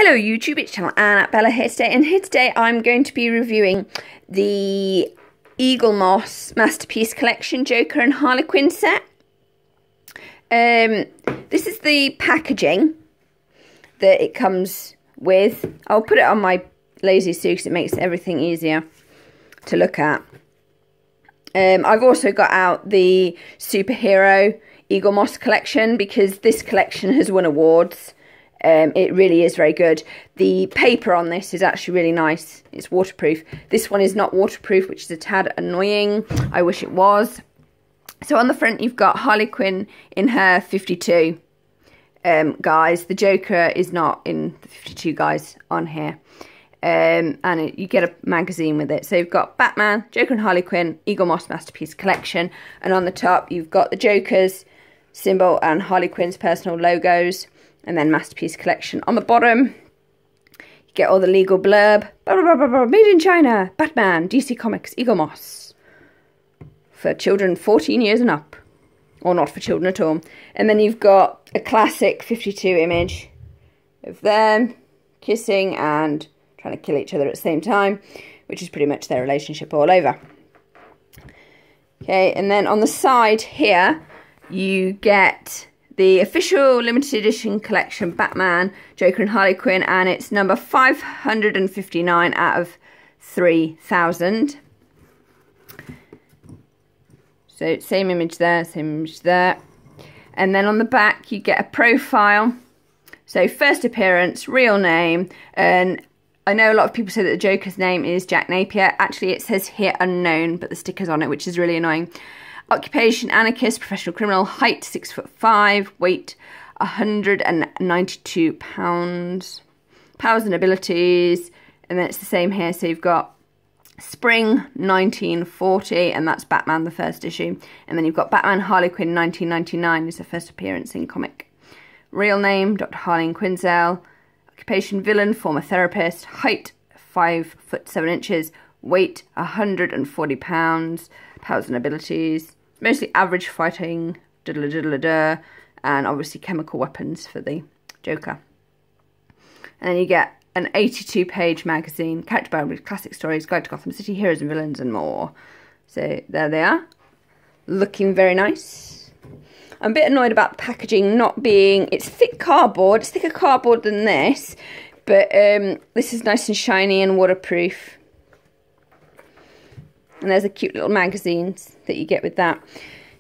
Hello YouTube, it's channel Anna Bella here today, and here today I'm going to be reviewing the Eaglemoss Masterpiece Collection Joker and Harley Quinn set. This is the packaging that it comes with. I'll put it on my Lazy Sue because it makes everything easier to look at. I've also got out the superhero Eaglemoss collection because this collection has won awards. It really is very good. The paper on this is actually really nice. It's waterproof. This one is not waterproof, which is a tad annoying. I wish it was. So on the front, you've got Harley Quinn in her 52 guys. The Joker is not in the 52 guys on here. You get a magazine with it. So you've got Batman, Joker and Harley Quinn, Eaglemoss Masterpiece Collection. And on the top, you've got the Joker's symbol and Harley Quinn's personal logos. And then Masterpiece Collection. On the bottom, you get all the legal blurb. Blah, blah, blah, blah, made in China. Batman, DC Comics, Eaglemoss. For children 14 years and up. Or not for children at all. And then you've got a classic 52 image of them kissing and trying to kill each other at the same time. Which is pretty much their relationship all over. Okay, and then on the side here, you get the official limited edition collection Batman, Joker and Harley Quinn, and it's number 559 out of 3,000. So same image there, same image there. And then on the back you get a profile. So first appearance, real name, and I know a lot of people say that the Joker's name is Jack Napier. Actually it says here unknown, but the sticker's on it, which is really annoying. Occupation, anarchist, professional criminal, height 6'5", weight 192 pounds. Powers and abilities, and then it's the same here. So you've got Spring 1940, and that's Batman, the first issue. And then you've got Batman Harley Quinn 1999 is the first appearance in comic. Real name, Dr. Harleen Quinzel. Occupation, villain, former therapist. Height 5'7", weight 140 pounds. Powers and abilities, mostly average fighting, and obviously chemical weapons for the Joker. And then you get an 82-page magazine, character biography, classic stories, guide to Gotham City, heroes and villains, and more. So there they are, looking very nice. I'm a bit annoyed about the packaging not being, it's thick cardboard, it's thicker cardboard than this, but this is nice and shiny and waterproof. And there's the cute little magazines that you get with that.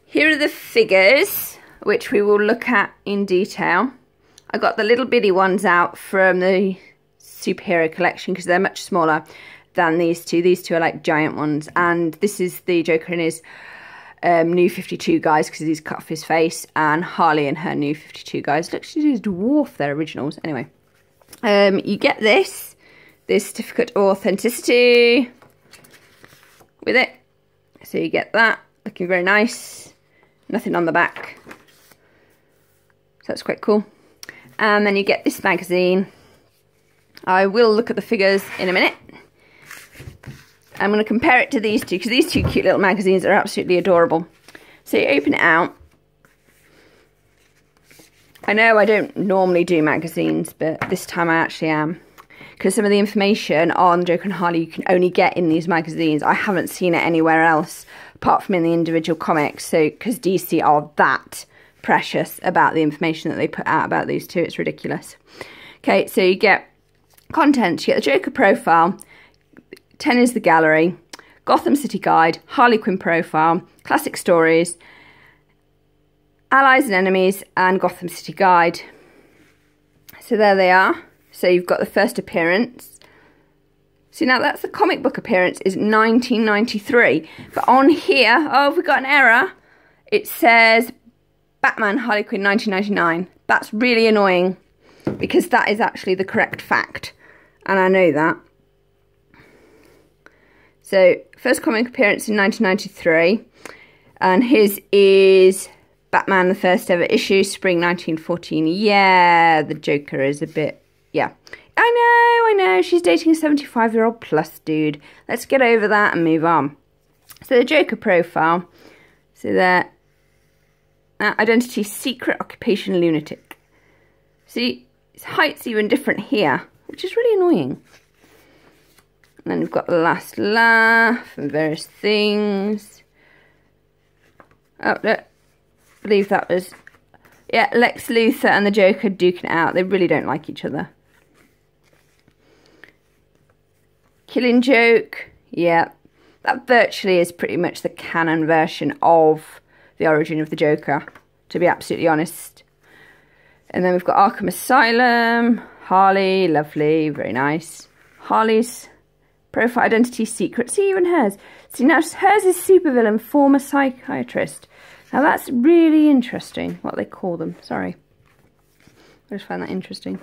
Here are the figures, which we will look at in detail. I got the little bitty ones out from the superhero collection because they're much smaller than these two. These two are like giant ones. And this is the Joker in his new 52 guys because he's cut off his face. And Harley in her new 52 guys. Look, she's a dwarf, they're originals. Anyway, you get this certificate of authenticity with it, so you get that, looking very nice. Nothing on the back, so that's quite cool. And then you get this magazine. I will look at the figures in a minute. I'm going to compare it to these two because these two cute little magazines are absolutely adorable. So you open it out. I know I don't normally do magazines, but this time I actually am. Because some of the information on Joker and Harley you can only get in these magazines. I haven't seen it anywhere else apart from in the individual comics. So, because DC are that precious about the information that they put out about these two, it's ridiculous. Okay, so you get content. You get the Joker profile. 10 is the gallery. Gotham City Guide. Harley Quinn profile. Classic stories. Allies and enemies. And Gotham City Guide. So there they are. So you've got the first appearance. See, now that's the comic book appearance, is 1993. But on here, oh, have we got an error? It says Batman Harley Quinn 1999. That's really annoying because that is actually the correct fact. And I know that. So, first comic appearance in 1993. And his is Batman, the first ever issue, spring 1914. Yeah, the Joker is a bit... Yeah, I know, she's dating a 75-year-old plus dude. Let's get over that and move on. So the Joker profile. So there, identity, secret occupation, lunatic. See, his height's even different here which is really annoying. And then we've got the last laugh and various things. Oh, look. I believe that was... Yeah, Lex Luthor and the Joker duking it out. They really don't like each other. Killing Joke. Yeah. That virtually is pretty much the canon version of the origin of the Joker, to be absolutely honest. And then we've got Arkham Asylum. Harley. Lovely. Very nice. Harley's... profile identity secret. See, even hers. See, now hers is supervillain, former psychiatrist. Now that's really interesting, what they call them. Sorry. I just find that interesting.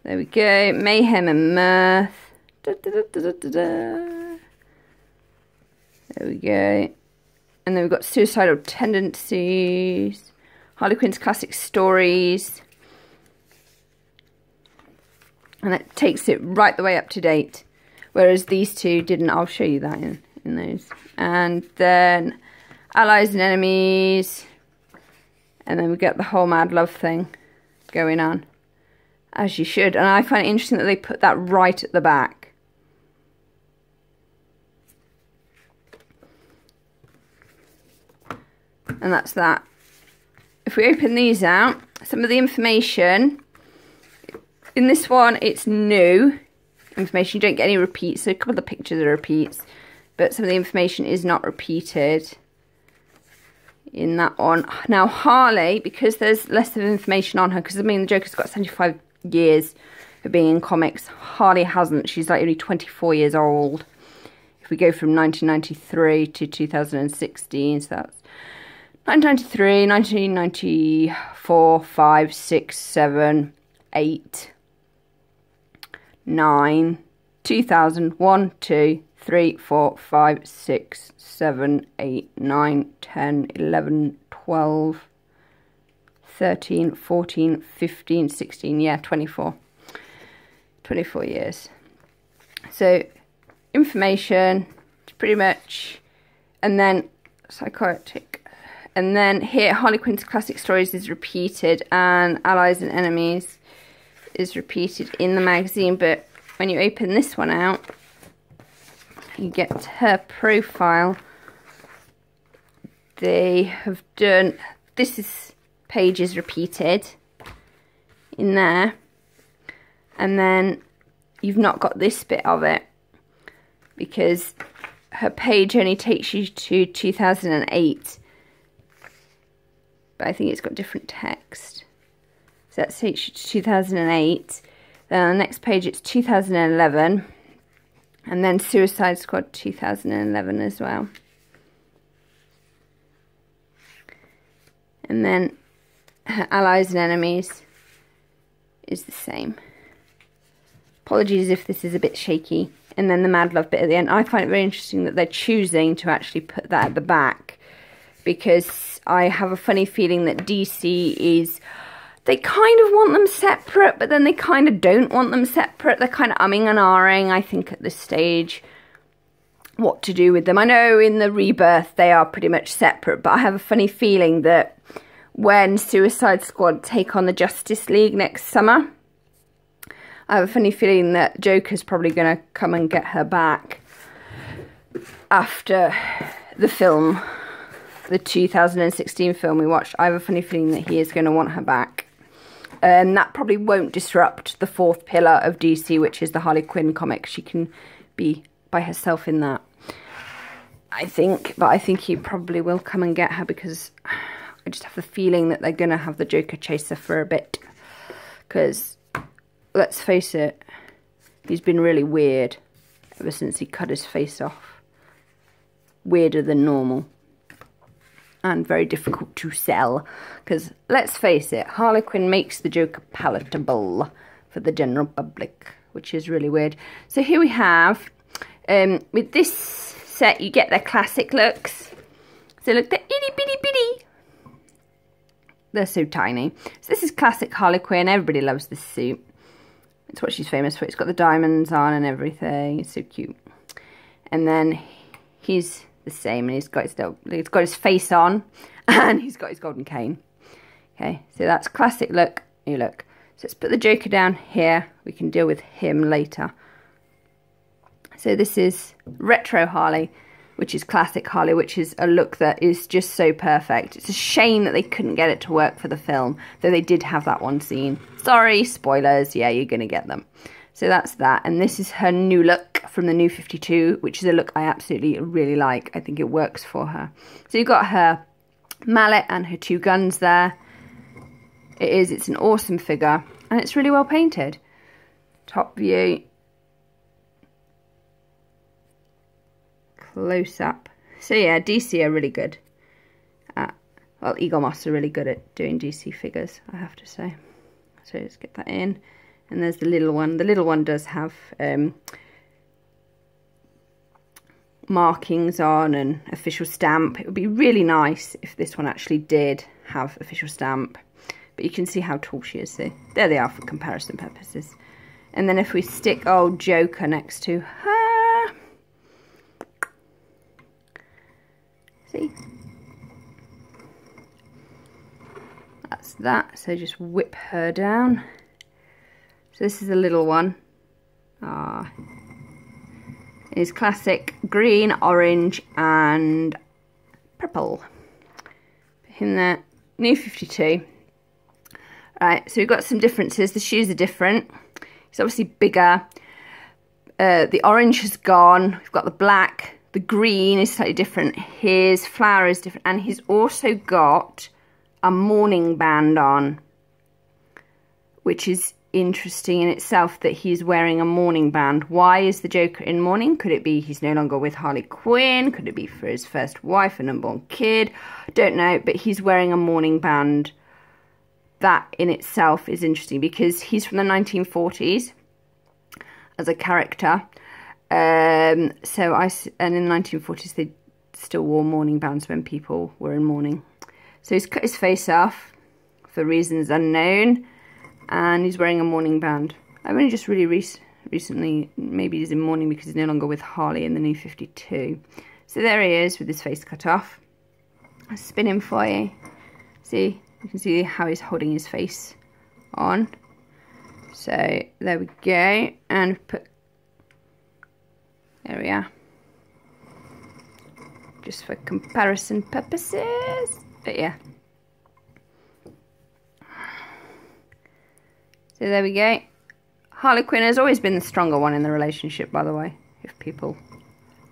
There we go. Mayhem and Mirth. Da, da, da, da, da, da. There we go. And then we've got Suicidal Tendencies. Harley Quinn's Classic Stories. And that takes it right the way up to date. Whereas these two didn't. I'll show you that in those. And then Allies and Enemies. And then we get the whole Mad Love thing going on. As you should. And I find it interesting that they put that right at the back. And that's that. If we open these out, some of the information. In this one, it's new information. You don't get any repeats, so a couple of the pictures are repeats, but some of the information is not repeated in that one. Now Harley, because there's less of information on her, because I mean the Joker's got 75 years of being in comics, Harley hasn't. She's like only 24 years old. If we go from 1993 to 2016, so that's 1993, 1994, 5, 6, 7, 8, 9, 2000, 1, 2, 3, 4, 5, 6, 7, 8, 9, 10, 11, 12, 13, 14, 15, 16, yeah, 24. 24 years. So, information, pretty much, and then psychotic. And then here, Harley Quinn's Classic Stories is repeated, and Allies and Enemies is repeated in the magazine. But when you open this one out, you get her profile. They have done, page is repeated in there. And then you've not got this bit of it, because her page only takes you to 2008. But I think it's got different text. So that takes you to 2008. Then on the next page it's 2011. And then Suicide Squad 2011 as well. And then her Allies and Enemies is the same. Apologies if this is a bit shaky. And then the Mad Love bit at the end. I find it very interesting that they're choosing to actually put that at the back, because I have a funny feeling that DC is... They kind of want them separate, but then they kind of don't want them separate. They're kind of umming and ahhing, I think, at this stage, what to do with them. I know in the Rebirth they are pretty much separate, but I have a funny feeling that when Suicide Squad take on the Justice League next summer, I have a funny feeling that Joker's probably going to come and get her back after the film, the 2016 film we watched. I have a funny feeling that he is going to want her back. And that probably won't disrupt the fourth pillar of DC, which is the Harley Quinn comic. She can be by herself in that, I think. But I think he probably will come and get her, because I just have the feeling that they're going to have the Joker chase her for a bit. Because, let's face it, he's been really weird ever since he cut his face off. Weirder than normal. And very difficult to sell, because let's face it, Harley Quinn makes the Joker palatable for the general public, which is really weird. So here we have, with this set, you get their classic looks. So look, they're itty bitty bitty. They're so tiny. So this is classic Harley Quinn. Everybody loves this suit. It's what she's famous for. It's got the diamonds on and everything. It's so cute. And then he's the same, and he's got his face on, and he's got his golden cane. Okay, so that's classic look. New look. So let's put the Joker down here. We can deal with him later. So this is retro Harley, which is classic Harley, which is a look that is just so perfect. It's a shame that they couldn't get it to work for the film, though they did have that one scene. Sorry, spoilers. Yeah, you're going to get them. So that's that. And this is her new look from the new 52, which is a look I absolutely really like. I think it works for her. So you've got her mallet and her 2 guns there. It's an awesome figure, and it's really well painted. Top view. Close up. So yeah, DC are really good at, well, Eaglemoss are really good at doing DC figures, I have to say. So let's get that in. And there's the little one. The little one does have markings on and official stamp. It would be really nice if this one actually did have official stamp. But you can see how tall she is. So there they are for comparison purposes. And then if we stick old Joker next to her. See? That's that. So just whip her down. So this is a little one. It's classic green, orange and purple. Put him there. New 52. Right, so we've got some differences. The shoes are different. It's obviously bigger. The orange has gone. We've got the black. The green is slightly different. His flower is different. And he's also got a mourning band on, which is interesting in itself that he's wearing a mourning band. Why is the Joker in mourning? Could it be he's no longer with Harley Quinn? Could it be for his first wife and unborn kid? Don't know, but he's wearing a mourning band. That in itself is interesting because he's from the 1940s as a character. And in the 1940s they still wore mourning bands when people were in mourning. So he's cut his face off for reasons unknown, and he's wearing a mourning band. I've only just really recently, maybe he's in mourning because he's no longer with Harley in the new 52. So there he is with his face cut off. I'll spin him for you. See, you can see how he's holding his face on. So there we go, and put. There we are. Just for comparison purposes. But yeah. So there we go. Harley Quinn has always been the stronger one in the relationship, by the way, if people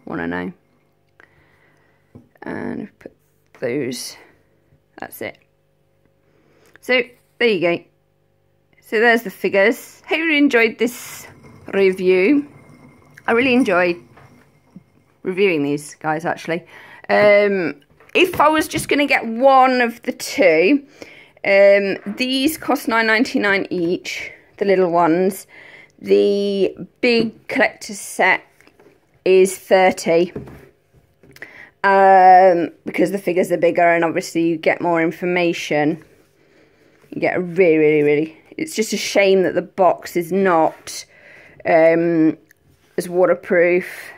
want to know. And put those. That's it. So there you go. So there's the figures. Hope you enjoyed this review. I really enjoyed reviewing these guys, actually. If I was just going to get one of the two, these cost $9.99 each, the little ones. The big collector's set is $30, because the figures are bigger and obviously you get more information. You get a really, it's just a shame that the box is not as waterproof,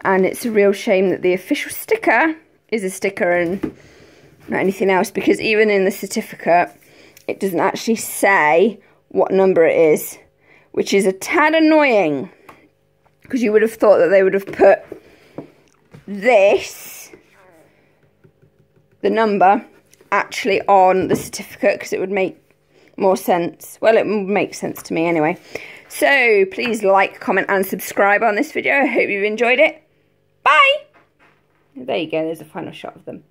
and it's a real shame that the official sticker is a sticker and not anything else, because even in the certificate it doesn't actually say what number it is, which is a tad annoying, because you would have thought that they would have put this, the number, actually on the certificate, because it would make more sense. Well, it would make sense to me anyway. So please like, comment and subscribe on this video. I hope you've enjoyed it. Bye! There you go, there's a final shot of them.